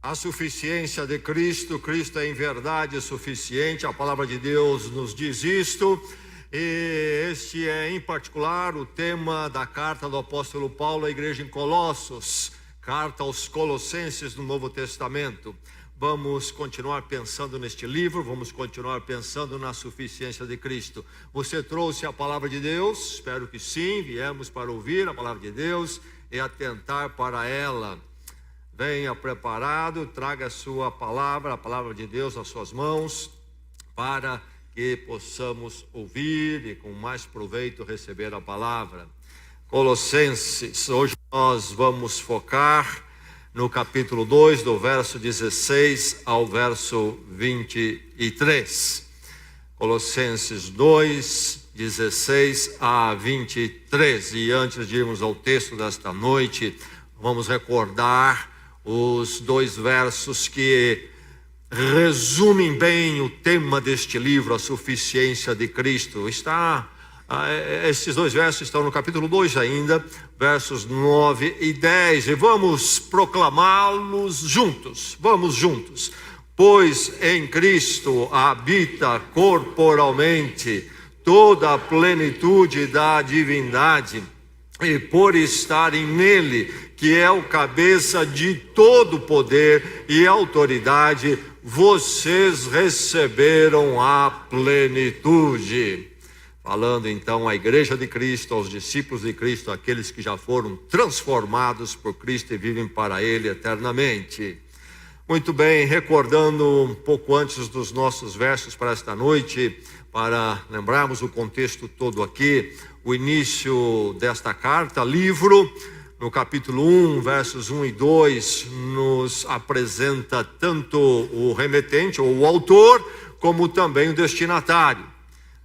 A suficiência de Cristo, Cristo é em verdade suficiente, a palavra de Deus nos diz isto, e este é em particular o tema da carta do apóstolo Paulo à igreja em Colossos, carta aos Colossenses no Novo Testamento. Vamos continuar pensando neste livro, vamos continuar pensando na suficiência de Cristo. Você trouxe a palavra de Deus? Espero que sim, viemos para ouvir a palavra de Deus e atentar para ela. Venha preparado, traga a sua palavra, a palavra de Deus nas suas mãos, para que possamos ouvir e com mais proveito receber a palavra. Colossenses, hoje nós vamos focar no capítulo 2, do verso 16 ao verso 23. Colossenses 2, 16 a 23. E antes de irmos ao texto desta noite, vamos recordar os dois versos que resumem bem o tema deste livro, a suficiência de Cristo. Esses dois versos estão no capítulo 2 ainda, versos 9 e 10, e vamos proclamá-los juntos, vamos juntos. Pois em Cristo habita corporalmente toda a plenitude da divindade, e por estarem nele, que é o cabeça de todo poder e autoridade, vocês receberam a plenitude. Falando então à igreja de Cristo, aos discípulos de Cristo, aqueles que já foram transformados por Cristo e vivem para Ele eternamente. Muito bem, recordando um pouco antes dos nossos versos para esta noite, para lembrarmos o contexto todo aqui, o início desta carta, livro, no capítulo 1, versos 1 e 2, nos apresenta tanto o remetente, ou o autor, como também o destinatário.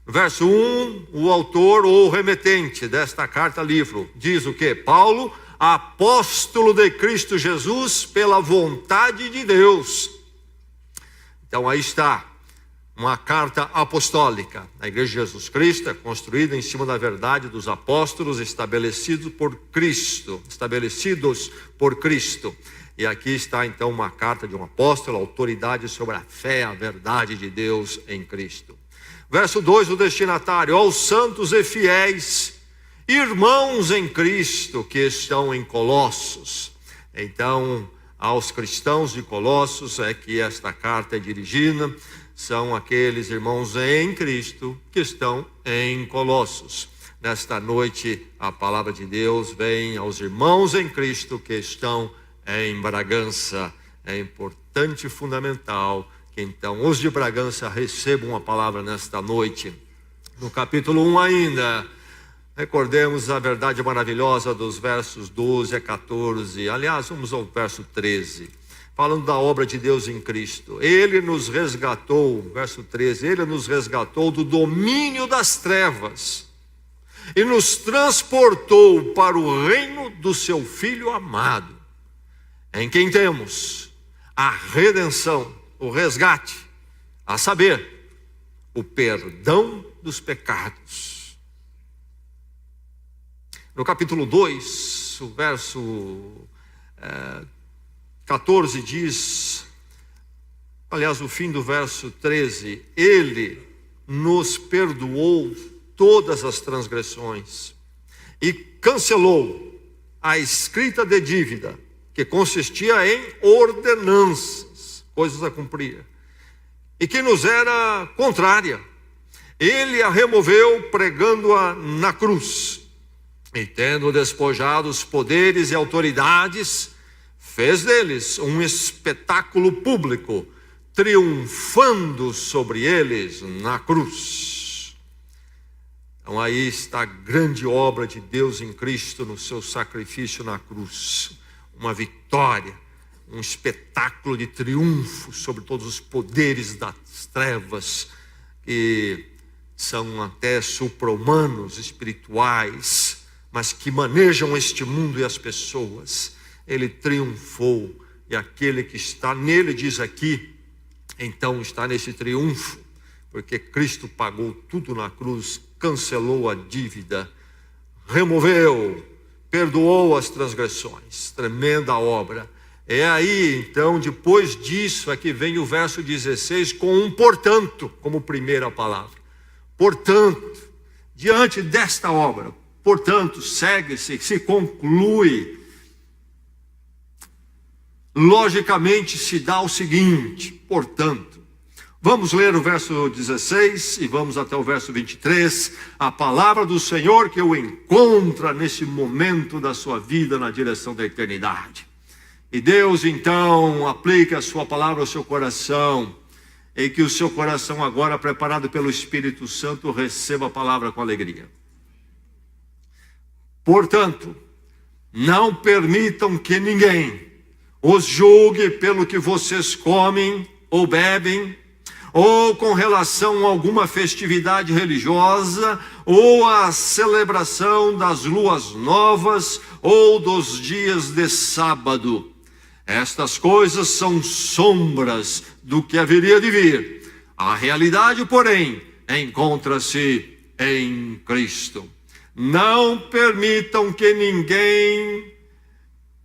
Verso 1, o autor ou o remetente desta carta, livro, diz o quê? Paulo, apóstolo de Cristo Jesus, pela vontade de Deus. Então aí está, uma carta apostólica. A igreja de Jesus Cristo é construída em cima da verdade dos apóstolos estabelecidos por Cristo. E aqui está então uma carta de um apóstolo, autoridade sobre a fé, a verdade de Deus em Cristo. Verso 2, o destinatário: aos santos e fiéis, irmãos em Cristo que estão em Colossos. Então, aos cristãos de Colossos é que esta carta é dirigida, são aqueles irmãos em Cristo que estão em Colossos. Nesta noite, a palavra de Deus vem aos irmãos em Cristo que estão em Bragança. É importante e fundamental que então os de Bragança recebam a palavra nesta noite. No capítulo 1 ainda, recordemos a verdade maravilhosa dos versos 12 a 14. Aliás, vamos ao verso 13. Falando da obra de Deus em Cristo. Ele nos resgatou, verso 13, ele nos resgatou do domínio das trevas e nos transportou para o reino do seu Filho amado, em quem temos a redenção, o resgate, a saber, o perdão dos pecados. No capítulo 2, o verso 14 diz, aliás, o fim do verso 13, ele nos perdoou todas as transgressões e cancelou a escrita de dívida, que consistia em ordenanças, coisas a cumprir, e que nos era contrária. Ele a removeu pregando-a na cruz, e tendo despojado os poderes e autoridades, fez deles um espetáculo público, triunfando sobre eles na cruz. Então aí está a grande obra de Deus em Cristo no seu sacrifício na cruz. Uma vitória, um espetáculo de triunfo sobre todos os poderes das trevas, que são até supra-humanos, espirituais, mas que manejam este mundo e as pessoas. Ele triunfou, e aquele que está nele, diz aqui, então está nesse triunfo, porque Cristo pagou tudo na cruz, cancelou a dívida, removeu, perdoou as transgressões. Tremenda obra. É aí, então, depois disso, é que vem o verso 16 com um portanto, como primeira palavra. Portanto, diante desta obra, portanto, segue-se, se conclui. Logicamente se dá o seguinte, portanto, vamos ler o verso 16 e vamos até o verso 23, a palavra do Senhor que o encontra nesse momento da sua vida na direção da eternidade. E Deus então aplica a sua palavra ao seu coração, e que o seu coração agora, preparado pelo Espírito Santo, receba a palavra com alegria. Portanto, não permitam que ninguém os julgue pelo que vocês comem ou bebem, ou com relação a alguma festividade religiosa, ou a celebração das luas novas, ou dos dias de sábado. Estas coisas são sombras do que haveria de vir. A realidade, porém, encontra-se em Cristo. Não permitam que ninguém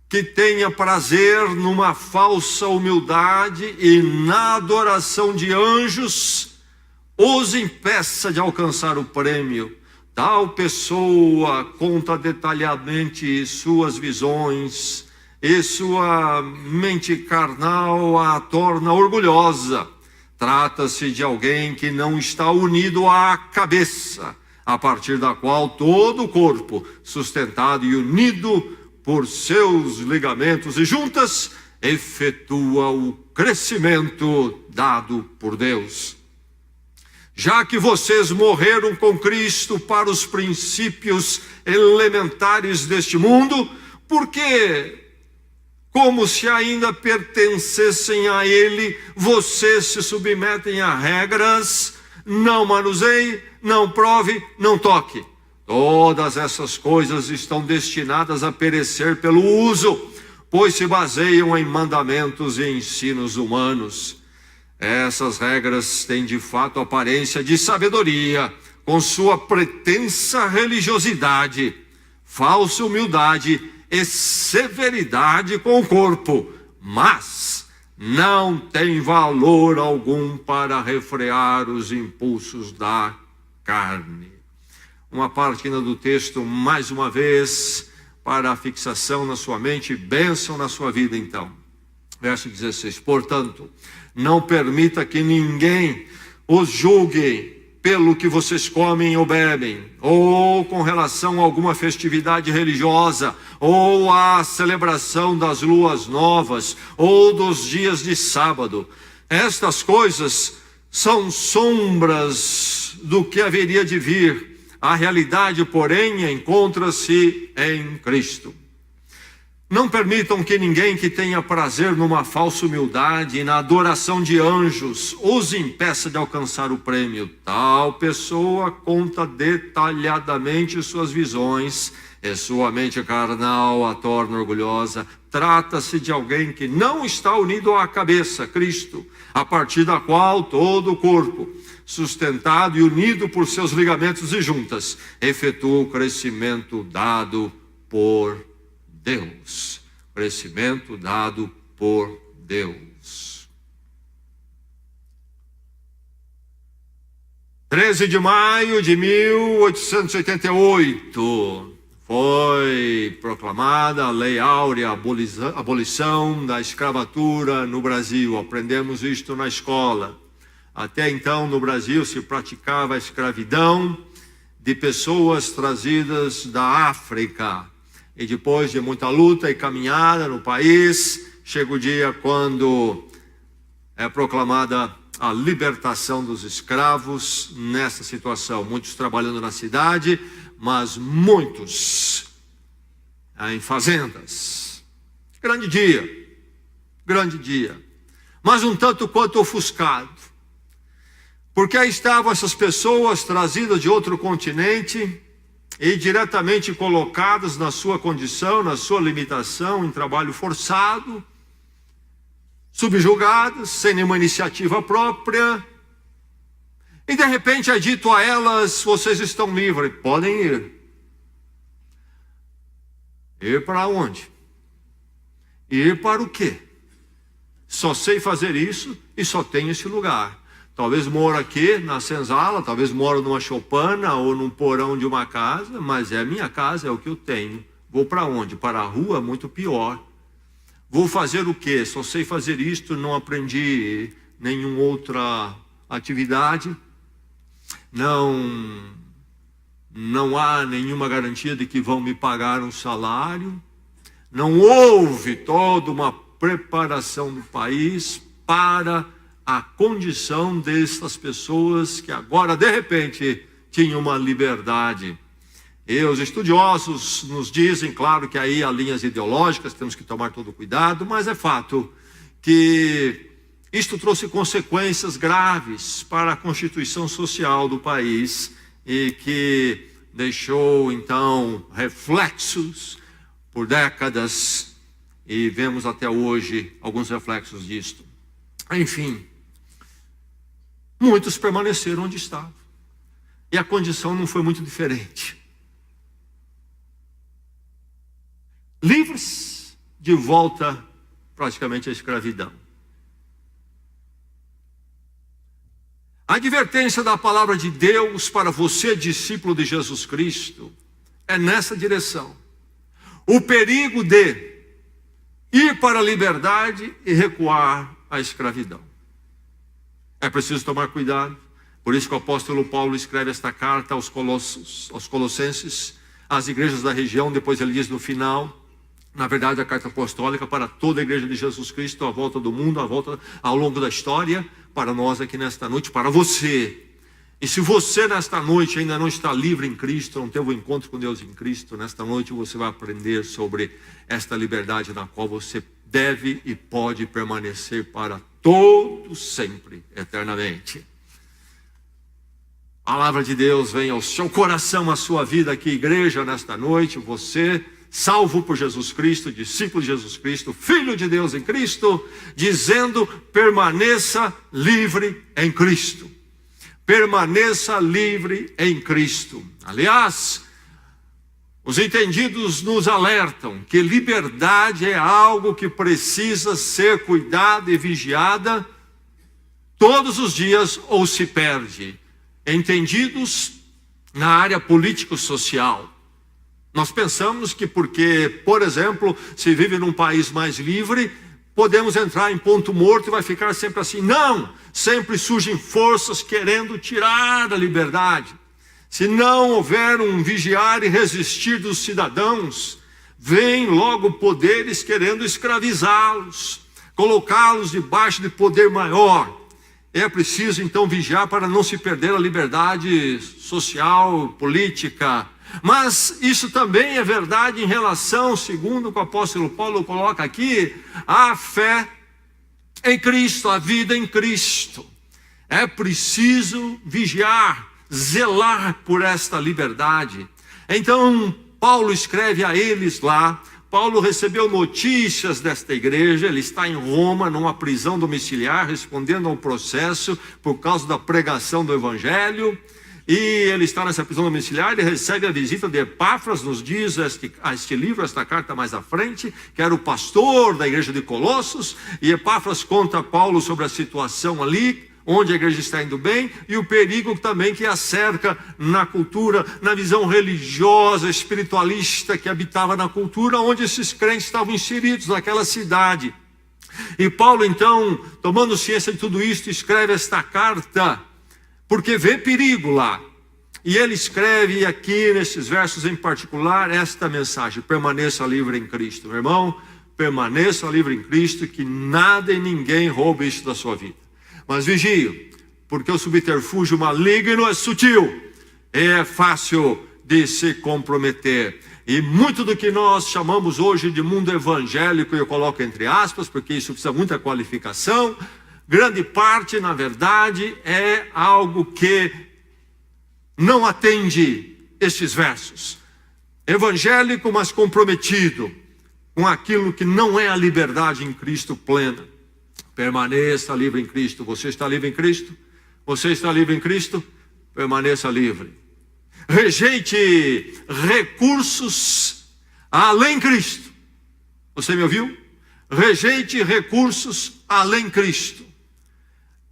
que tenha prazer numa falsa humildade e na adoração de anjos os impeça de alcançar o prêmio. Tal pessoa conta detalhadamente suas visões e sua mente carnal a torna orgulhosa. Trata-se de alguém que não está unido à cabeça, a partir da qual todo o corpo, sustentado e unido por seus ligamentos e juntas, efetua o crescimento dado por Deus. Já que vocês morreram com Cristo para os princípios elementares deste mundo, por que, como se ainda pertencessem a Ele, vocês se submetem a regras? Não manuseie, não prove, não toque. Todas essas coisas estão destinadas a perecer pelo uso, pois se baseiam em mandamentos e ensinos humanos. Essas regras têm de fato aparência de sabedoria, com sua pretensa religiosidade, falsa humildade e severidade com o corpo, mas não tem valor algum para refrear os impulsos da carne. Uma parte ainda do texto, mais uma vez, para a fixação na sua mente, bênção na sua vida então. Verso 16, portanto, não permita que ninguém os julgue pelo que vocês comem ou bebem, ou com relação a alguma festividade religiosa, ou a celebração das luas novas, ou dos dias de sábado. Estas coisas são sombras do que haveria de vir. A realidade, porém, encontra-se em Cristo. Não permitam que ninguém que tenha prazer numa falsa humildade e na adoração de anjos os impeça de alcançar o prêmio. Tal pessoa conta detalhadamente suas visões e sua mente carnal a torna orgulhosa. Trata-se de alguém que não está unido à cabeça, Cristo, a partir da qual todo o corpo, sustentado e unido por seus ligamentos e juntas, efetua o crescimento dado por Deus. Crescimento dado por Deus. 13 de maio de 1888 foi proclamada a Lei Áurea, abolição da escravatura no Brasil. Aprendemos isto na escola. Até então, no Brasil, se praticava a escravidão de pessoas trazidas da África. E depois de muita luta e caminhada no país, chega o dia quando é proclamada a libertação dos escravos nessa situação. Muitos trabalhando na cidade, mas muitos em fazendas. Grande dia. Mas um tanto quanto ofuscado. Porque aí estavam essas pessoas trazidas de outro continente e diretamente colocadas na sua condição, na sua limitação, em trabalho forçado, subjugadas, sem nenhuma iniciativa própria. E de repente é dito a elas: vocês estão livres, podem ir. Ir para onde? Ir para o quê? Só sei fazer isso e só tenho esse lugar. Talvez moro aqui na senzala, talvez moro numa choupana ou num porão de uma casa, mas é a minha casa, é o que eu tenho. Vou para onde? Para a rua? Muito pior. Vou fazer o quê? Só sei fazer isto, não aprendi nenhuma outra atividade. Não há nenhuma garantia de que vão me pagar um salário. Não houve toda uma preparação do país para a condição dessas pessoas que agora, de repente, tinham uma liberdade. E os estudiosos nos dizem, claro que aí há linhas ideológicas, temos que tomar todo cuidado, mas é fato que isto trouxe consequências graves para a constituição social do país e que deixou, então, reflexos por décadas e vemos até hoje alguns reflexos disto. Enfim, muitos permaneceram onde estavam e a condição não foi muito diferente. Livres de volta praticamente à escravidão. A advertência da palavra de Deus para você, discípulo de Jesus Cristo, é nessa direção. O perigo de ir para a liberdade e recuar à escravidão. É preciso tomar cuidado. Por isso que o apóstolo Paulo escreve esta carta aos Colossenses, às igrejas da região. Depois ele diz no final, na verdade, a carta apostólica para toda a igreja de Jesus Cristo, à volta do mundo, à volta ao longo da história, para nós aqui nesta noite, para você. E se você nesta noite ainda não está livre em Cristo, não teve um encontro com Deus em Cristo, nesta noite você vai aprender sobre esta liberdade na qual você deve e pode permanecer para todo sempre, eternamente. A palavra de Deus vem ao seu coração, à sua vida aqui, igreja, nesta noite, você, salvo por Jesus Cristo, discípulo de Jesus Cristo, filho de Deus em Cristo, dizendo, permaneça livre em Cristo. Permaneça livre em Cristo. Aliás, os entendidos nos alertam que liberdade é algo que precisa ser cuidada e vigiada todos os dias ou se perde. Entendidos na área político-social. Nós pensamos que porque, por exemplo, se vive num país mais livre, podemos entrar em ponto morto e vai ficar sempre assim. Não! Sempre surgem forças querendo tirar a liberdade. Se não houver um vigiar e resistir dos cidadãos, vêm logo poderes querendo escravizá-los, colocá-los debaixo de poder maior. É preciso então vigiar para não se perder a liberdade social, política. Mas isso também é verdade em relação, segundo o que o apóstolo Paulo coloca aqui, à fé em Cristo, a vida em Cristo. É preciso vigiar, zelar por esta liberdade. Então, Paulo escreve a eles lá. Paulo recebeu notícias desta igreja. Ele está em Roma, numa prisão domiciliar, respondendo ao processo por causa da pregação do evangelho. E ele está nessa prisão domiciliar, ele recebe a visita de Epáfras, nos diz este livro, esta carta mais à frente, que era o pastor da igreja de Colossos, e Epáfras conta a Paulo sobre a situação ali, onde a igreja está indo bem, e o perigo também que a cerca na cultura, na visão religiosa, espiritualista que habitava na cultura, onde esses crentes estavam inseridos naquela cidade. E Paulo então, tomando ciência de tudo isso, escreve esta carta, porque vê perigo lá. E ele escreve aqui, nesses versos em particular, esta mensagem: permaneça livre em Cristo. Meu irmão, permaneça livre em Cristo, que nada e ninguém roube isso da sua vida. Mas vigie, porque o subterfúgio maligno é sutil, é fácil de se comprometer. E muito do que nós chamamos hoje de mundo evangélico, eu coloco entre aspas, porque isso precisa de muita qualificação, grande parte, na verdade, é algo que não atende estes versos. Evangélico, mas comprometido com aquilo que não é a liberdade em Cristo plena. Permaneça livre em Cristo. Você está livre em Cristo? Você está livre em Cristo? Permaneça livre. Rejeite recursos além Cristo. Você me ouviu? rejeite recursos além Cristo.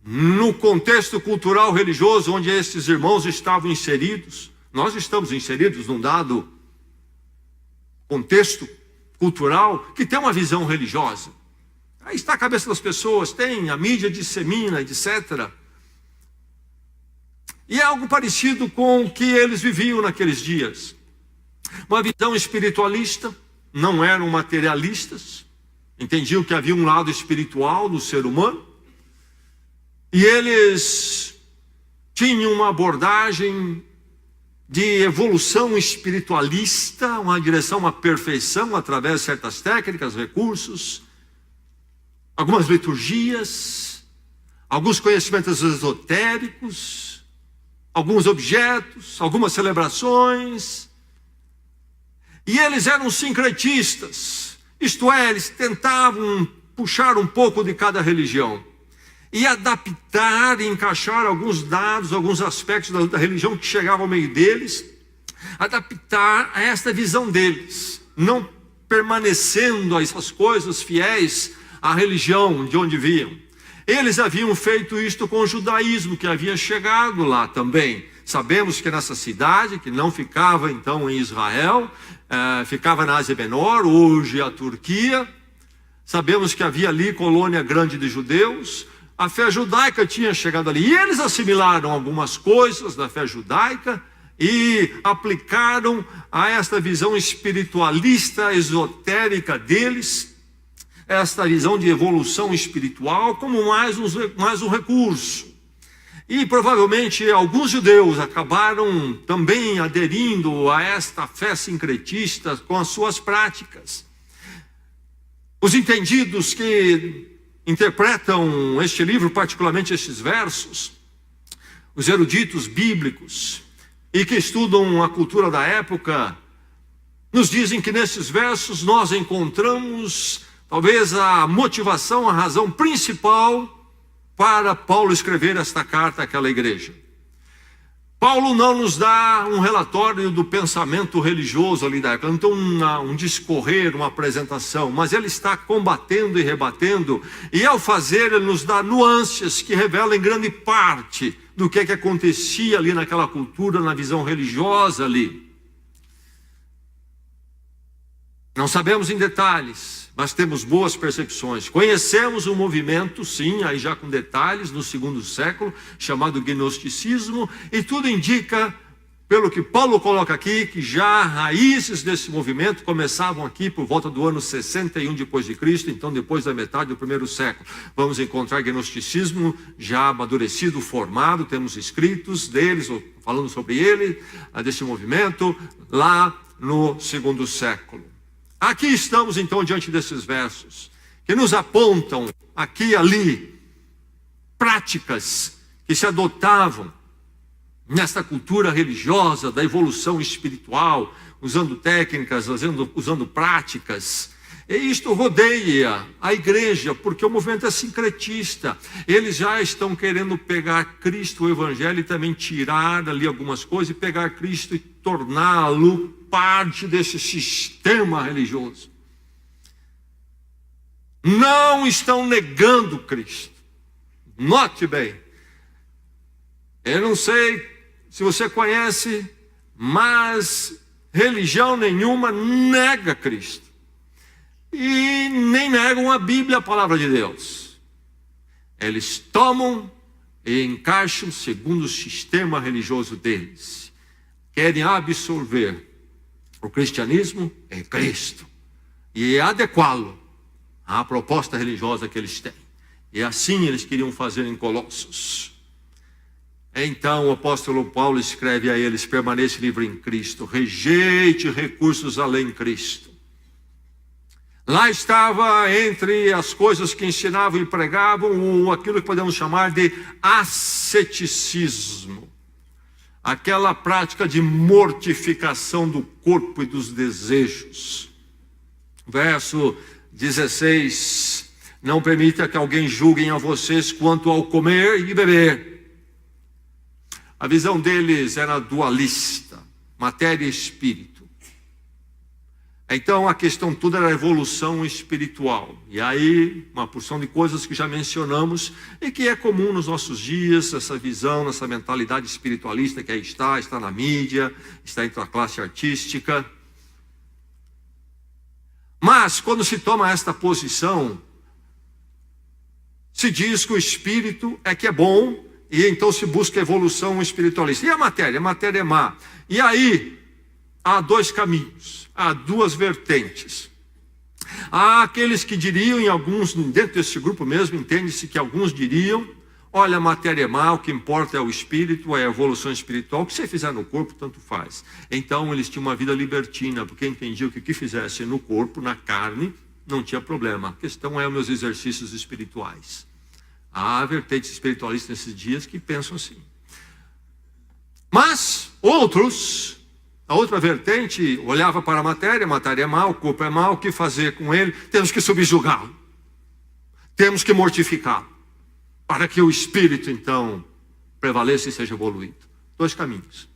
No contexto cultural religioso onde esses irmãos estavam inseridos, nós estamos inseridos num dado contexto cultural que tem uma visão religiosa. Aí está a cabeça das pessoas, tem a mídia dissemina, etc. E é algo parecido com o que eles viviam naqueles dias. Uma visão espiritualista, não eram materialistas, entendiam que havia um lado espiritual no ser humano, e eles tinham uma abordagem de evolução espiritualista, uma direção à perfeição através de certas técnicas, recursos, algumas liturgias, alguns conhecimentos esotéricos, alguns objetos, algumas celebrações. E eles eram sincretistas, isto é, eles tentavam puxar um pouco de cada religião e adaptar e encaixar alguns dados, alguns aspectos da religião que chegavam ao meio deles, adaptar a esta visão deles, não permanecendo a essas coisas fiéis à religião de onde vinham. Eles haviam feito isto com o judaísmo, que havia chegado lá também. Sabemos que nessa cidade, que não ficava então em Israel, ficava na Ásia Menor, hoje a Turquia. Sabemos que havia ali colônia grande de judeus. A fé judaica tinha chegado ali. E eles assimilaram algumas coisas da fé judaica e aplicaram a esta visão espiritualista, esotérica deles, esta visão de evolução espiritual, como mais um recurso. E provavelmente alguns judeus acabaram também aderindo a esta fé sincretista com as suas práticas. Os entendidos que interpretam este livro, particularmente estes versos, os eruditos bíblicos e que estudam a cultura da época, nos dizem que nesses versos nós encontramos talvez a motivação, a razão principal para Paulo escrever esta carta àquela igreja. Paulo não nos dá um relatório do pensamento religioso ali da época, não tem um discorrer, uma apresentação, mas ele está combatendo e rebatendo, e ao fazer ele nos dá nuances que revelam em grande parte do que acontecia ali naquela cultura, na visão religiosa ali. Não sabemos em detalhes, mas temos boas percepções. Conhecemos um movimento, sim, aí já com detalhes, no segundo século, chamado gnosticismo, e tudo indica, pelo que Paulo coloca aqui, que já raízes desse movimento começavam aqui por volta do ano 61 depois de Cristo, então depois da metade do primeiro século. Vamos encontrar gnosticismo já amadurecido, formado, temos escritos deles, falando sobre ele, desse movimento, lá no segundo século. Aqui estamos então diante desses versos, que nos apontam aqui e ali, práticas que se adotavam nesta cultura religiosa da evolução espiritual, usando técnicas, usando práticas. E isto rodeia a igreja, porque o movimento é sincretista. Eles já estão querendo pegar Cristo, o Evangelho, e também tirar ali algumas coisas, e pegar Cristo e torná-lo parte desse sistema religioso. Não estão negando Cristo. Note bem. Eu não sei se você conhece, mas religião nenhuma nega Cristo. E nem negam a Bíblia, a palavra de Deus. Eles tomam e encaixam segundo o sistema religioso deles. Querem absorver o cristianismo em Cristo e adequá-lo à proposta religiosa que eles têm. E assim eles queriam fazer em Colossos. Então o apóstolo Paulo escreve a eles: permaneça livre em Cristo, rejeite recursos além de Cristo. Lá estava entre as coisas que ensinavam e pregavam aquilo que podemos chamar de asceticismo. Aquela prática de mortificação do corpo e dos desejos. Verso 16: não permita que alguém julgue a vocês quanto ao comer e beber. A visão deles era dualista, matéria e espírito. Então a questão toda era a evolução espiritual. E aí uma porção de coisas que já mencionamos e que é comum nos nossos dias, essa visão, essa mentalidade espiritualista que aí está na mídia, está entre a classe artística. Mas quando se toma esta posição, se diz que o espírito é que é bom e então se busca evolução espiritualista. E a matéria? A matéria é má. E aí há dois caminhos, há duas vertentes. Há aqueles que diriam, e alguns dentro desse grupo mesmo, entende-se que alguns diriam: olha, a matéria é má, o que importa é o espírito, é a evolução espiritual, o que você fizer no corpo, tanto faz. Então eles tinham uma vida libertina, porque entendiam que o que fizesse no corpo, na carne, não tinha problema. A questão é os meus exercícios espirituais. Há vertentes espiritualistas nesses dias que pensam assim. Mas outros, a outra vertente, olhava para a matéria é má, o corpo é mau, o que fazer com ele? Temos que subjugá-lo. Temos que mortificá-lo. Para que o espírito, então, prevaleça e seja evoluído. Dois caminhos.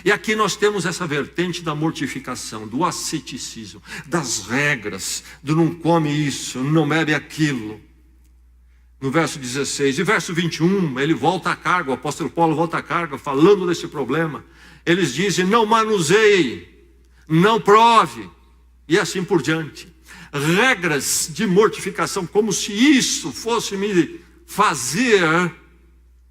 E aqui nós temos essa vertente da mortificação, do asceticismo, das regras, do não come isso, não bebe aquilo. No verso 16 e verso 21, ele volta à carga, o apóstolo Paulo volta à carga, falando desse problema. Eles dizem: não manuseie, não prove, e assim por diante. Regras de mortificação, como se isso fosse me fazer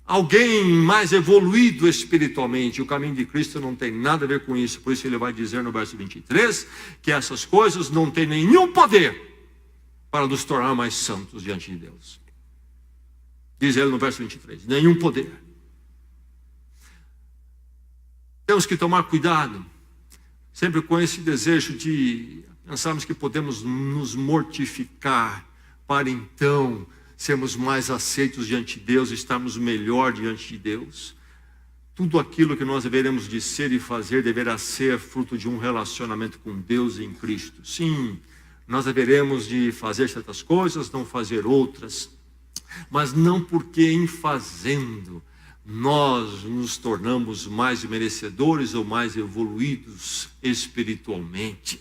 alguém mais evoluído espiritualmente. O caminho de Cristo não tem nada a ver com isso. Por isso ele vai dizer no verso 23 que essas coisas não têm nenhum poder para nos tornar mais santos diante de Deus. Diz ele no verso 23, nenhum poder. Temos que tomar cuidado, sempre com esse desejo de pensarmos que podemos nos mortificar, para então sermos mais aceitos diante de Deus, estarmos melhor diante de Deus. Tudo aquilo que nós deveremos de ser e fazer, deverá ser fruto de um relacionamento com Deus em Cristo. Sim, nós deveremos de fazer certas coisas, não fazer outras, mas não porque em fazendo nós nos tornamos mais merecedores ou mais evoluídos espiritualmente.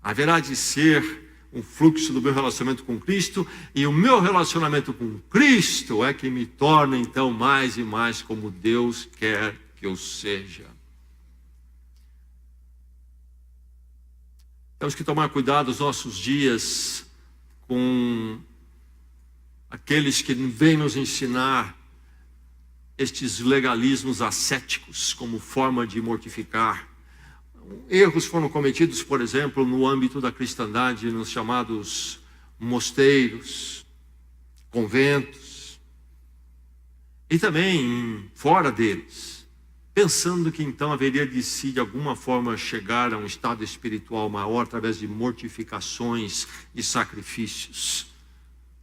Haverá de ser um fluxo do meu relacionamento com Cristo, e o meu relacionamento com Cristo é que me torna então mais e mais como Deus quer que eu seja. Temos que tomar cuidado nos nossos dias com aqueles que vêm nos ensinar estes legalismos ascéticos como forma de mortificar. Erros foram cometidos, por exemplo, no âmbito da cristandade, nos chamados mosteiros, conventos, e também fora deles, pensando que então haveria de si, de alguma forma, chegar a um estado espiritual maior através de mortificações e sacrifícios,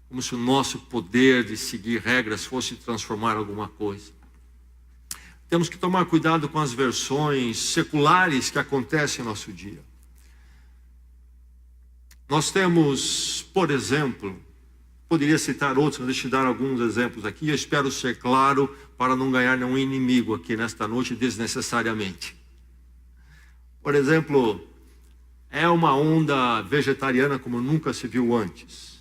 como se o nosso poder de seguir regras fosse transformar alguma coisa. Temos que tomar cuidado com as versões seculares que acontecem no nosso dia. Nós temos, por exemplo, poderia citar outros, mas deixa eu dar alguns exemplos aqui. Eu espero ser claro para não ganhar nenhum inimigo aqui nesta noite desnecessariamente. Por exemplo, é uma onda vegetariana como nunca se viu antes.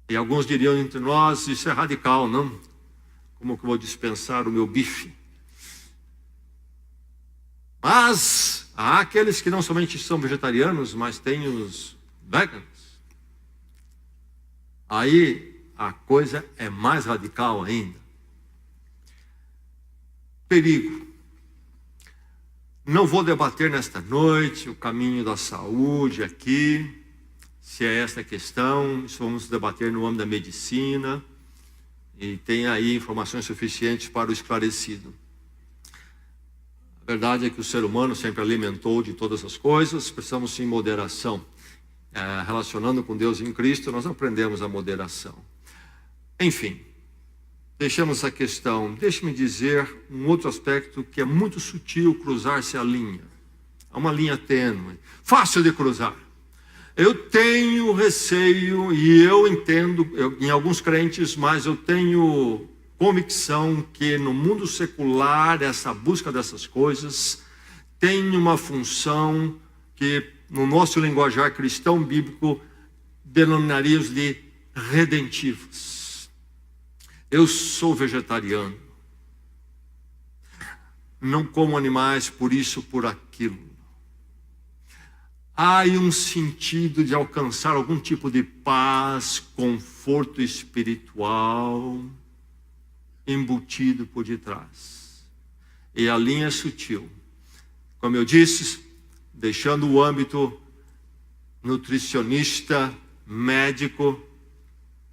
E alguns diriam entre nós: isso é radical, não? Como que eu vou dispensar o meu bife? Mas há aqueles que não somente são vegetarianos, mas têm os veganos. Aí a coisa é mais radical ainda. Perigo. Não vou debater nesta noite o caminho da saúde aqui, se é essa a questão. Isso vamos debater no âmbito da medicina, e tem aí informações suficientes para o esclarecido. A verdade é que o ser humano sempre alimentou de todas as coisas, precisamos sim moderação. Relacionando com Deus em Cristo, nós aprendemos a moderação. Enfim, deixamos essa questão. Deixe-me dizer um outro aspecto que é muito sutil, cruzar-se a linha. Há uma linha tênue, fácil de cruzar. Eu tenho receio, e eu entendo, em alguns crentes, mas eu tenho convicção que no mundo secular, essa busca dessas coisas têm uma função que, no nosso linguajar cristão bíblico, denominaríamos de redentivas. Eu sou vegetariano. Não como animais por isso, por aquilo. Há um sentido de alcançar algum tipo de paz, conforto espiritual, embutido por detrás. E a linha é sutil. Como eu disse, deixando o âmbito nutricionista, médico,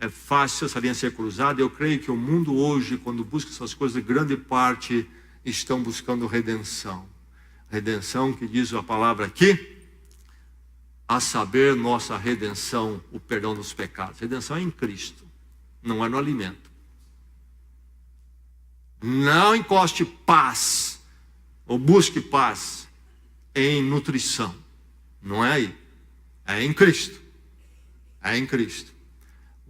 é fácil essa linha ser cruzada. Eu creio que o mundo hoje, quando busca essas coisas, grande parte estão buscando redenção. Redenção que diz a palavra aqui, a saber, nossa redenção, o perdão dos pecados. Redenção é em Cristo, não é no alimento. Não encoste paz, ou busque paz em nutrição. Não é aí. É em Cristo. É em Cristo.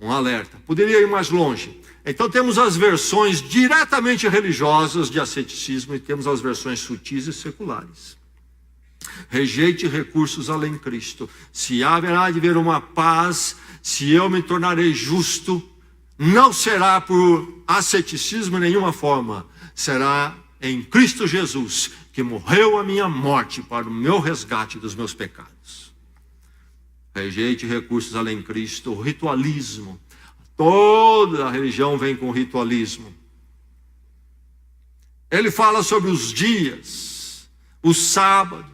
Um alerta. Poderia ir mais longe. Então temos as versões diretamente religiosas de asceticismo e temos as versões sutis e seculares. Rejeite recursos além de Cristo. Se haverá de haver uma paz, se eu me tornarei justo, não será por asceticismo em nenhuma forma. Será em Cristo Jesus, que morreu a minha morte para o meu resgate dos meus pecados. Rejeite recursos além de Cristo. O ritualismo. Toda a religião vem com ritualismo. Ele fala sobre os dias, o sábado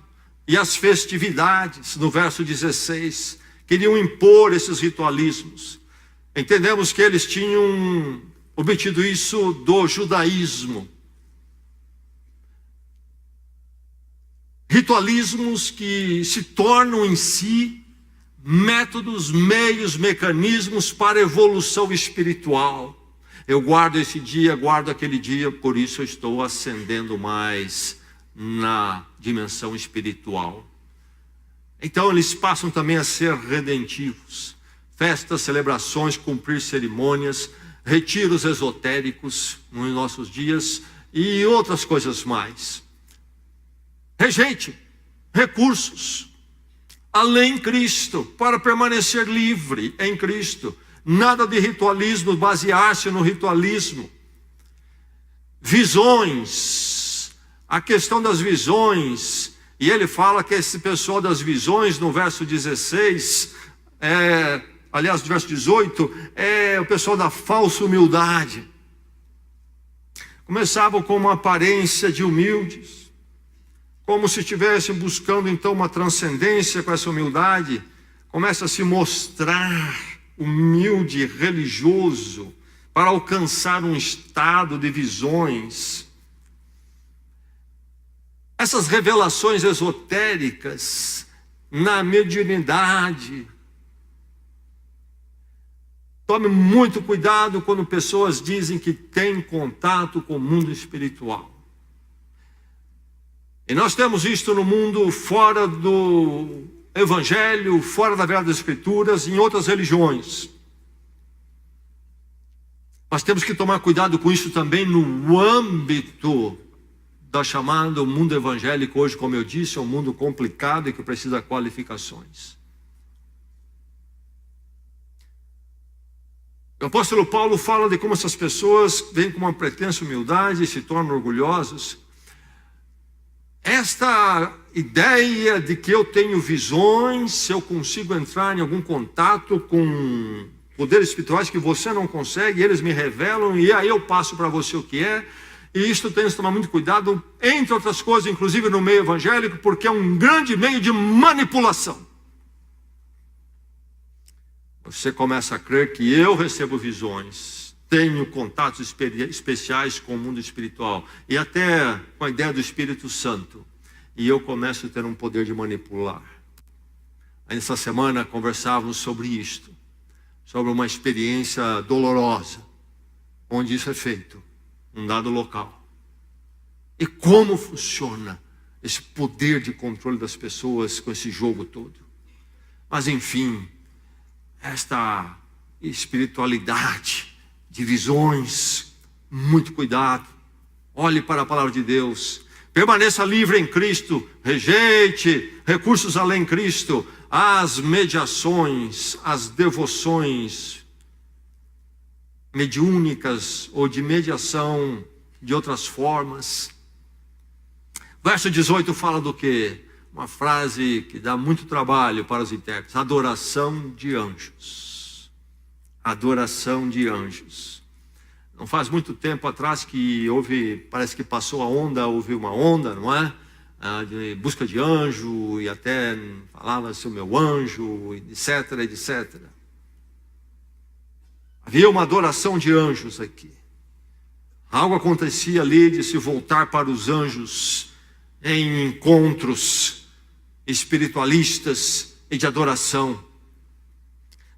e as festividades, no verso 16. Queriam impor esses ritualismos. Entendemos que eles tinham obtido isso do judaísmo. Ritualismos que se tornam em si métodos, meios, mecanismos para evolução espiritual. Eu guardo esse dia, guardo aquele dia, por isso eu estou ascendendo mais na dimensão espiritual. Então eles passam também a ser redentivos. Festas, celebrações, cumprir cerimônias, retiros esotéricos nos nossos dias e outras coisas mais. Rejeite recursos além Cristo, para permanecer livre em Cristo. Nada de ritualismo, basear-se no ritualismo. Visões, a questão das visões, e ele fala que esse pessoal das visões, no verso 16, aliás, no verso 18, é o pessoal da falsa humildade. Começavam com uma aparência de humildes, como se estivessem buscando então uma transcendência com essa humildade. Começa a se mostrar humilde, religioso, para alcançar um estado de visões. Essas revelações esotéricas na mediunidade. Tome muito cuidado quando pessoas dizem que têm contato com o mundo espiritual. E nós temos isto no mundo fora do Evangelho, fora da verdade das Escrituras, em outras religiões. Nós temos que tomar cuidado com isso também no âmbito da chamada mundo evangélico. Hoje, como eu disse, é um mundo complicado e que precisa de qualificações. O apóstolo Paulo fala de como essas pessoas vêm com uma pretensa humildade e se tornam orgulhosas. Esta ideia de que eu tenho visões, se eu consigo entrar em algum contato com poderes espirituais que você não consegue, eles me revelam e aí eu passo para você o que é. E isto tem que tomar muito cuidado, entre outras coisas, inclusive no meio evangélico, porque é um grande meio de manipulação. Você começa a crer que eu recebo visões, tenho contatos especiais com o mundo espiritual e até com a ideia do Espírito Santo, e eu começo a ter um poder de manipular. Aí nessa semana conversávamos sobre isto, sobre uma experiência dolorosa, onde isso é feito, num dado local. E como funciona esse poder de controle das pessoas com esse jogo todo. Mas enfim, esta espiritualidade de visões, muito cuidado. Olhe para a palavra de Deus. Permaneça livre em Cristo, rejeite recursos além de Cristo, as mediações, as devoções mediúnicas ou de mediação de outras formas. Verso 18 fala do quê? Uma frase que dá muito trabalho para os intérpretes: adoração de anjos. Adoração de anjos. Não faz muito tempo atrás que parece que passou a onda, houve uma onda, não é? De busca de anjo, e até falava-se o meu anjo, etc, etc. Havia uma adoração de anjos aqui. Algo acontecia ali de se voltar para os anjos em encontros espiritualistas e de adoração.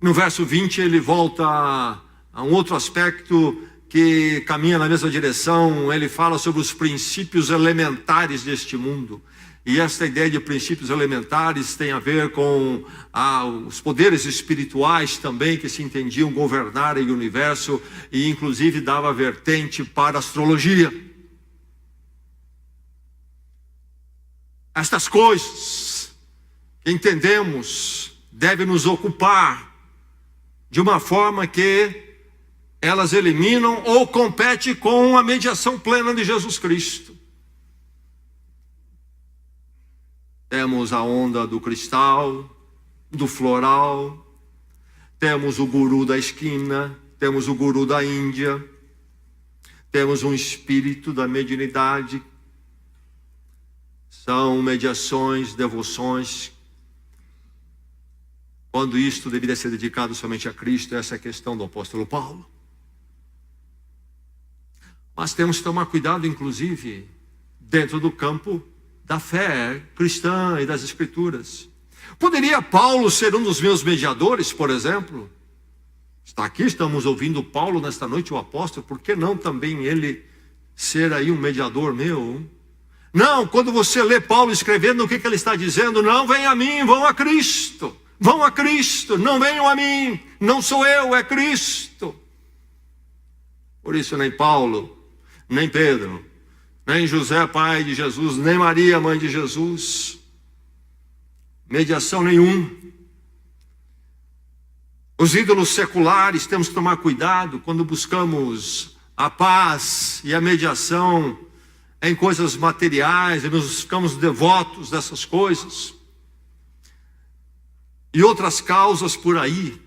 No verso 20 ele volta a um outro aspecto que caminha na mesma direção. Ele fala sobre os princípios elementares deste mundo. E esta ideia de princípios elementares tem a ver com os poderes espirituais também, que se entendiam governarem o universo, e inclusive dava vertente para a astrologia. Estas coisas que entendemos devem nos ocupar de uma forma que elas eliminam ou competem com a mediação plena de Jesus Cristo. Temos a onda do cristal, do floral, temos o guru da esquina, temos o guru da Índia, temos um espírito da mediunidade. São mediações, devoções, quando isto deveria ser dedicado somente a Cristo. Essa é a questão do apóstolo Paulo. Mas temos que tomar cuidado, inclusive, dentro do campo da fé cristã e das Escrituras. Poderia Paulo ser um dos meus mediadores, por exemplo? Está aqui, estamos ouvindo Paulo nesta noite, o apóstolo. Por que não também ele ser aí um mediador meu? Não, quando você lê Paulo escrevendo, o que ele está dizendo? Não venham a mim, vão a Cristo. Vão a Cristo, não venham a mim. Não sou eu, é Cristo. Por isso nem Paulo, nem Pedro, nem José, pai de Jesus, nem Maria, mãe de Jesus, mediação nenhum. Os ídolos seculares, temos que tomar cuidado quando buscamos a paz e a mediação em coisas materiais, e nos ficamos devotos dessas coisas e outras causas por aí.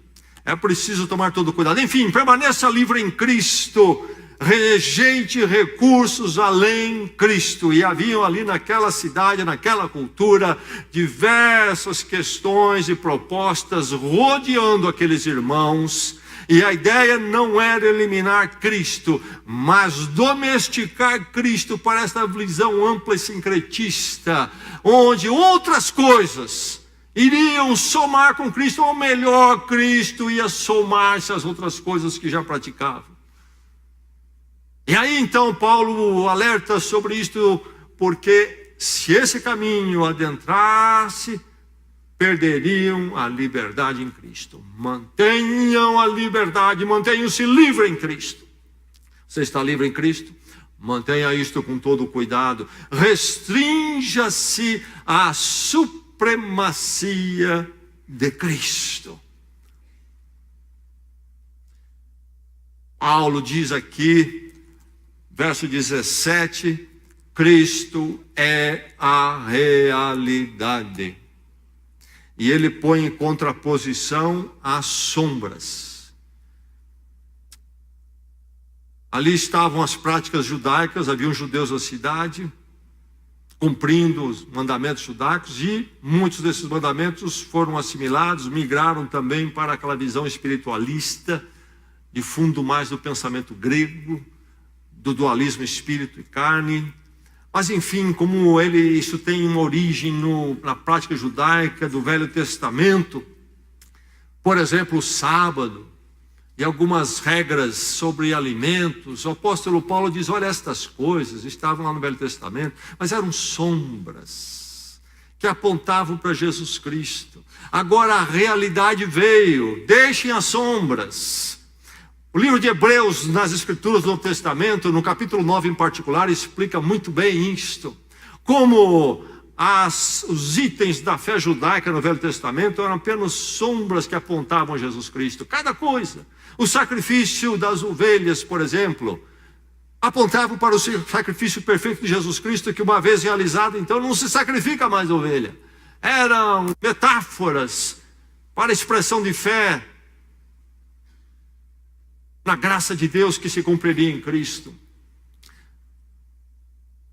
É preciso tomar todo cuidado. Enfim, permaneça livre em Cristo, rejeite recursos além Cristo. E haviam ali naquela cidade, naquela cultura, diversas questões e propostas rodeando aqueles irmãos. E a ideia não era eliminar Cristo, mas domesticar Cristo para esta visão ampla e sincretista, onde outras coisas iriam somar com Cristo, ou melhor, Cristo ia somar-se às outras coisas que já praticavam. E aí então Paulo alerta sobre isto, porque se esse caminho adentrasse, perderiam a liberdade em Cristo. Mantenham a liberdade, mantenham-se livre em Cristo. Você está livre em Cristo? Mantenha isto com todo cuidado. Restrinja-se à supremacia de Cristo. Paulo diz aqui, verso 17, Cristo é a realidade. E ele põe em contraposição às sombras. Ali estavam as práticas judaicas, haviam judeus na cidade, cumprindo os mandamentos judaicos, e muitos desses mandamentos foram assimilados, migraram também para aquela visão espiritualista, de fundo mais do pensamento grego, do dualismo espírito e carne. Mas enfim, como isso tem uma origem na prática judaica do Velho Testamento, por exemplo, o sábado e algumas regras sobre alimentos, o apóstolo Paulo diz, olha, estas coisas estavam lá no Velho Testamento, mas eram sombras que apontavam para Jesus Cristo. Agora a realidade veio, deixem as sombras. O livro de Hebreus, nas Escrituras do Novo Testamento, no capítulo 9 em particular, explica muito bem isto. Como os itens da fé judaica no Velho Testamento eram apenas sombras que apontavam a Jesus Cristo. Cada coisa. O sacrifício das ovelhas, por exemplo, apontava para o sacrifício perfeito de Jesus Cristo, que uma vez realizado, então não se sacrifica mais ovelha. Eram metáforas para a expressão de fé na graça de Deus que se cumpriria em Cristo.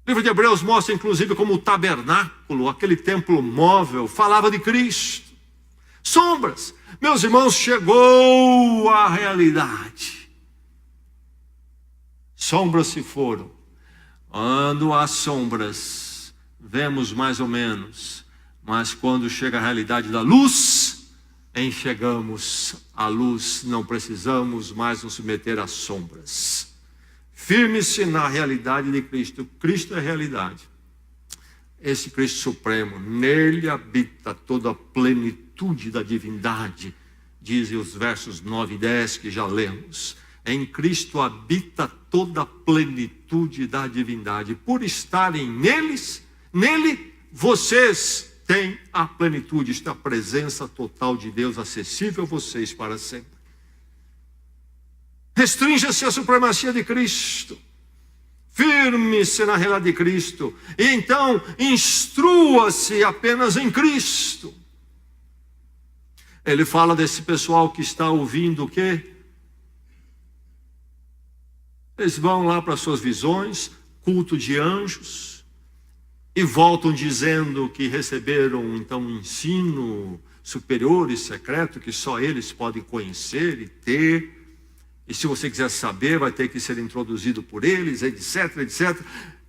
O livro de Hebreus mostra, inclusive, como o tabernáculo, aquele templo móvel, falava de Cristo. Sombras. Meus irmãos, chegou a realidade. Sombras se foram. Quando há sombras, vemos mais ou menos. Mas quando chega a realidade da luz, enxergamos a luz. Não precisamos mais nos submeter às sombras. Firme-se na realidade de Cristo. Cristo é a realidade. Esse Cristo Supremo, nele habita toda a plenitude da divindade. Dizem os versos 9 e 10 que já lemos. Em Cristo habita toda a plenitude da divindade. Por estarem nele, vocês têm a plenitude. Está a presença total de Deus acessível a vocês para sempre. Restrinja-se à supremacia de Cristo. Firme-se na realidade de Cristo. E então, instrua-se apenas em Cristo. Ele fala desse pessoal que está ouvindo o quê? Eles vão lá para suas visões, culto de anjos, e voltam dizendo que receberam então um ensino superior e secreto que só eles podem conhecer e ter. E se você quiser saber, vai ter que ser introduzido por eles, etc, etc.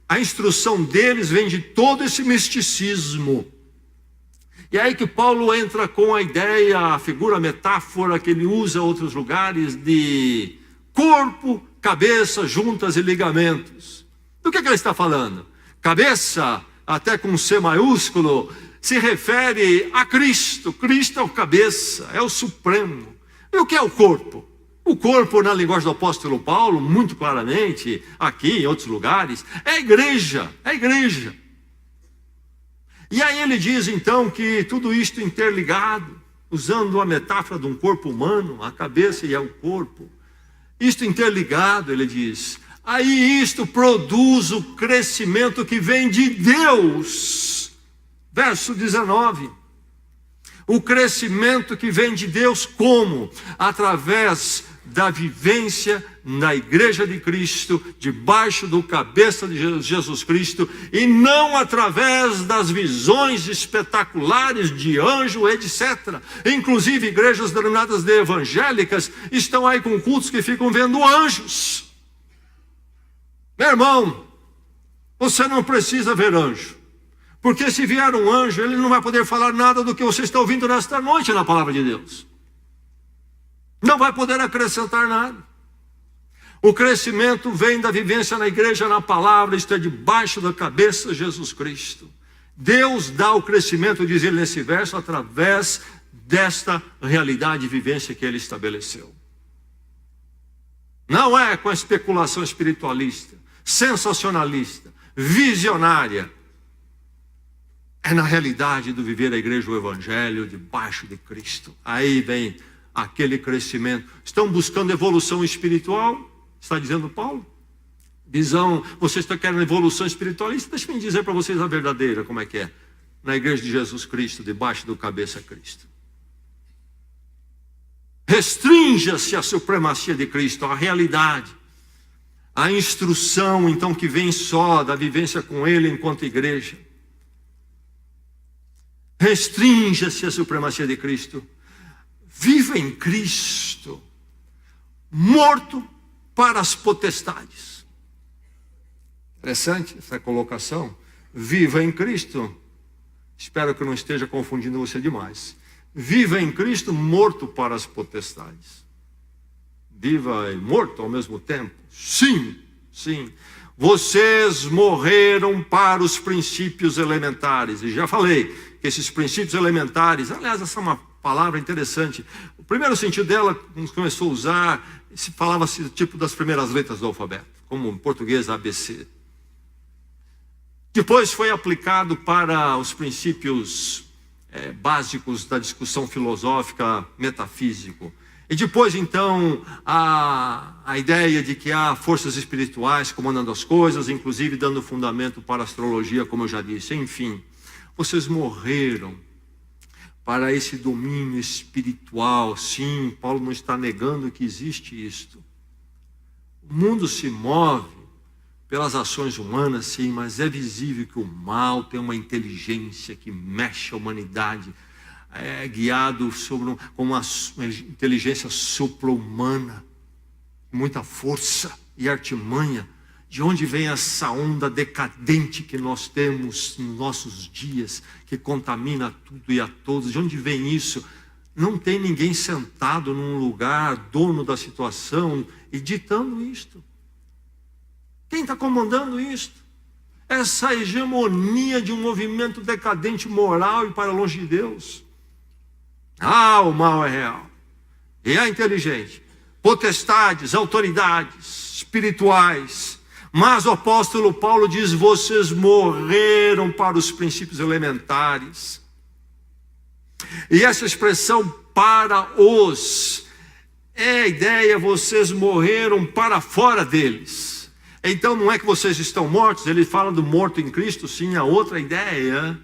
A instrução deles vem de todo esse misticismo. E é aí que Paulo entra com a ideia, a figura, a metáfora que ele usa em outros lugares de corpo, cabeça, juntas e ligamentos. Do que ele está falando? Cabeça, até com C maiúsculo, se refere a Cristo. Cristo é o cabeça, é o supremo. E o que é o corpo? O corpo, na linguagem do apóstolo Paulo, muito claramente, aqui em outros lugares, é a igreja, é a igreja. E aí ele diz então que tudo isto interligado, usando a metáfora de um corpo humano, a cabeça e o corpo, isto interligado, ele diz, aí isto produz o crescimento que vem de Deus. Verso 19. O crescimento que vem de Deus como? Através da vivência na igreja de Cristo, debaixo do cabeça de Jesus Cristo, e não através das visões espetaculares de anjo, etc. Inclusive igrejas denominadas de evangélicas estão aí com cultos que ficam vendo anjos. Meu irmão, você não precisa ver anjo, porque se vier um anjo, ele não vai poder falar nada do que você está ouvindo nesta noite na palavra de Deus. Não vai poder acrescentar nada. O crescimento vem da vivência na igreja, na palavra, isto é debaixo da cabeça de Jesus Cristo. Deus dá o crescimento, diz ele nesse verso, através desta realidade e vivência que ele estabeleceu. Não é com a especulação espiritualista, sensacionalista, visionária. É na realidade do viver a igreja, o evangelho, debaixo de Cristo. Aí vem aquele crescimento. Estão buscando evolução espiritual? Está dizendo Paulo? Vocês estão querendo evolução espiritualista? Deixa eu dizer para vocês a verdadeira, como é que é. Na igreja de Jesus Cristo, debaixo do cabeça Cristo. Restrinja-se à supremacia de Cristo, à realidade. A instrução, então, que vem só da vivência com Ele enquanto igreja. Restrinja-se à supremacia de Cristo. Viva em Cristo, morto para as potestades. Interessante essa colocação. Viva em Cristo. Espero que eu não esteja confundindo você demais. Viva em Cristo, morto para as potestades. Viva e morto ao mesmo tempo? Sim, sim. Vocês morreram para os princípios elementares. E já falei que esses princípios elementares, aliás, essa é uma palavra interessante. O primeiro sentido dela, quando começou a usar, se falava-se tipo das primeiras letras do alfabeto, como em português ABC. Depois foi aplicado para os princípios básicos da discussão filosófica, metafísico. E depois, então, a ideia de que há forças espirituais comandando as coisas, inclusive dando fundamento para a astrologia, como eu já disse. Enfim, vocês morreram para esse domínio espiritual. Sim, Paulo não está negando que existe isto. O mundo se move pelas ações humanas, sim, mas é visível que o mal tem uma inteligência que mexe a humanidade, guiado com uma inteligência supra-humana, muita força e artimanha. De onde vem essa onda decadente que nós temos nos nossos dias, que contamina tudo e a todos? De onde vem isso? Não tem ninguém sentado num lugar, dono da situação e ditando isto. Quem está comandando isto? Essa hegemonia de um movimento decadente moral e para longe de Deus. O mal é real. E é inteligente. Potestades, autoridades espirituais. Mas o apóstolo Paulo diz: vocês morreram para os princípios elementares. E essa expressão para os, a ideia, vocês morreram para fora deles. Então não é que vocês estão mortos, ele fala do morto em Cristo, sim, a outra ideia,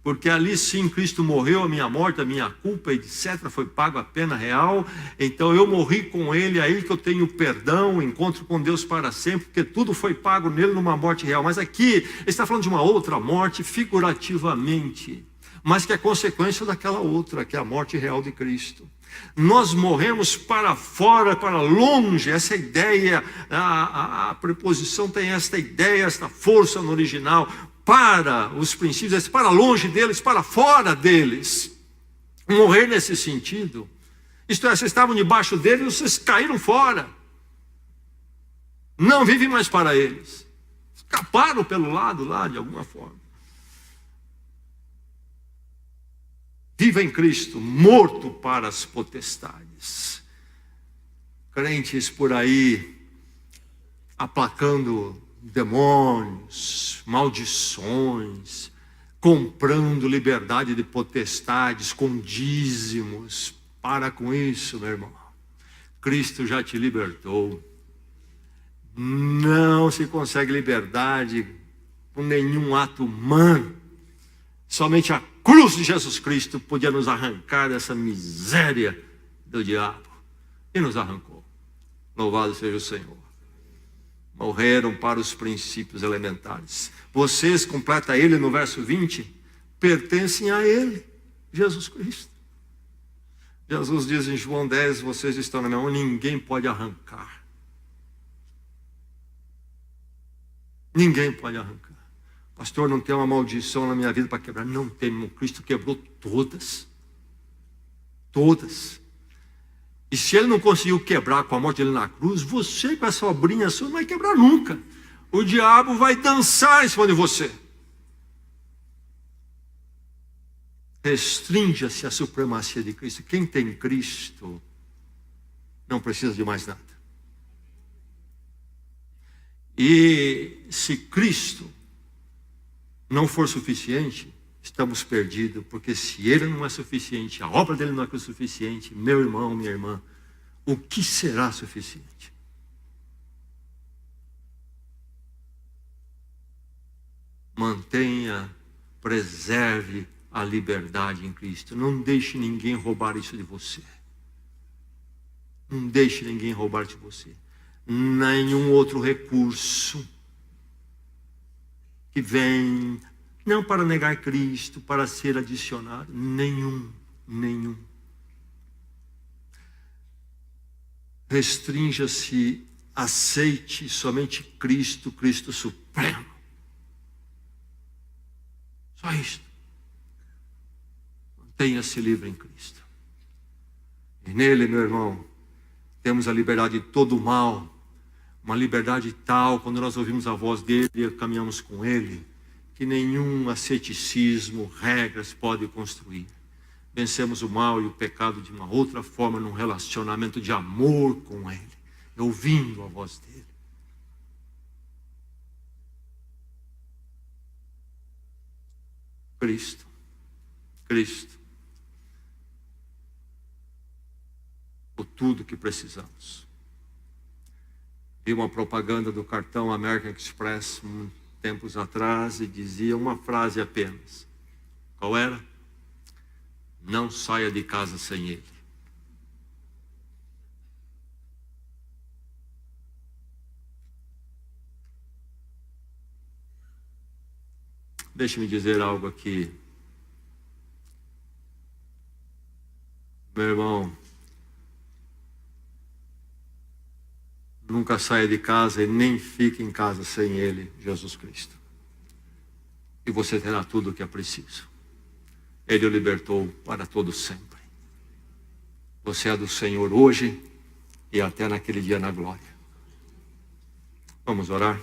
porque ali sim Cristo morreu, a minha morte, a minha culpa, etc, foi pago a pena real, então eu morri com ele, aí que eu tenho perdão, encontro com Deus para sempre, porque tudo foi pago nele numa morte real. Mas aqui ele está falando de uma outra morte figurativamente, mas que é consequência daquela outra, que é a morte real de Cristo. Nós morremos para fora, para longe. Essa ideia, a preposição tem esta ideia, esta força no original, para os princípios, para longe deles, para fora deles. Morrer nesse sentido, isto é, vocês estavam debaixo deles, vocês caíram fora, não vivem mais para eles, escaparam pelo lado lá de alguma forma. Viva em Cristo, morto para as potestades. Crentes por aí, aplacando demônios, maldições, comprando liberdade de potestades com dízimos. Para com isso, meu irmão. Cristo já te libertou. Não se consegue liberdade com nenhum ato humano. Somente a cruz de Jesus Cristo podia nos arrancar dessa miséria do diabo. E nos arrancou. Louvado seja o Senhor. Morreram para os princípios elementares. Vocês, completa ele no verso 20, pertencem a ele, Jesus Cristo. Jesus diz em João 10, vocês estão na minha mão, ninguém pode arrancar. Ninguém pode arrancar. Pastor, não tem uma maldição na minha vida para quebrar. Não tem, irmão. Cristo quebrou todas. Todas. E se ele não conseguiu quebrar com a morte dele na cruz, você com essa obrinha sua não vai quebrar nunca. O diabo vai dançar em cima de você. Restrinja-se a supremacia de Cristo. Quem tem Cristo não precisa de mais nada. E se Cristo não for suficiente, estamos perdidos, porque se ele não é suficiente, a obra dele não é suficiente, meu irmão, minha irmã, o que será suficiente? Mantenha, preserve a liberdade em Cristo. Não deixe ninguém roubar isso de você. Não deixe ninguém roubar de você. Nenhum outro recurso que vem, não para negar Cristo, para ser adicionado, nenhum. Restrinja-se, aceite somente Cristo, Cristo Supremo. Só isto. Mantenha-se livre em Cristo. E nele, meu irmão, temos a liberdade de todo o mal. Uma liberdade tal, quando nós ouvimos a voz dele e caminhamos com ele, que nenhum asceticismo, regras pode construir. Vencemos o mal e o pecado de uma outra forma, num relacionamento de amor com ele, ouvindo a voz dele. Cristo. Cristo. Por tudo que precisamos. Vi uma propaganda do cartão American Express tempos atrás e dizia uma frase apenas. Qual era? Não saia de casa sem ele. Deixe-me dizer algo aqui. Meu irmão, nunca saia de casa e nem fique em casa sem ele, Jesus Cristo. E você terá tudo o que é preciso. Ele o libertou para todo sempre. Você é do Senhor hoje e até naquele dia na glória. Vamos orar?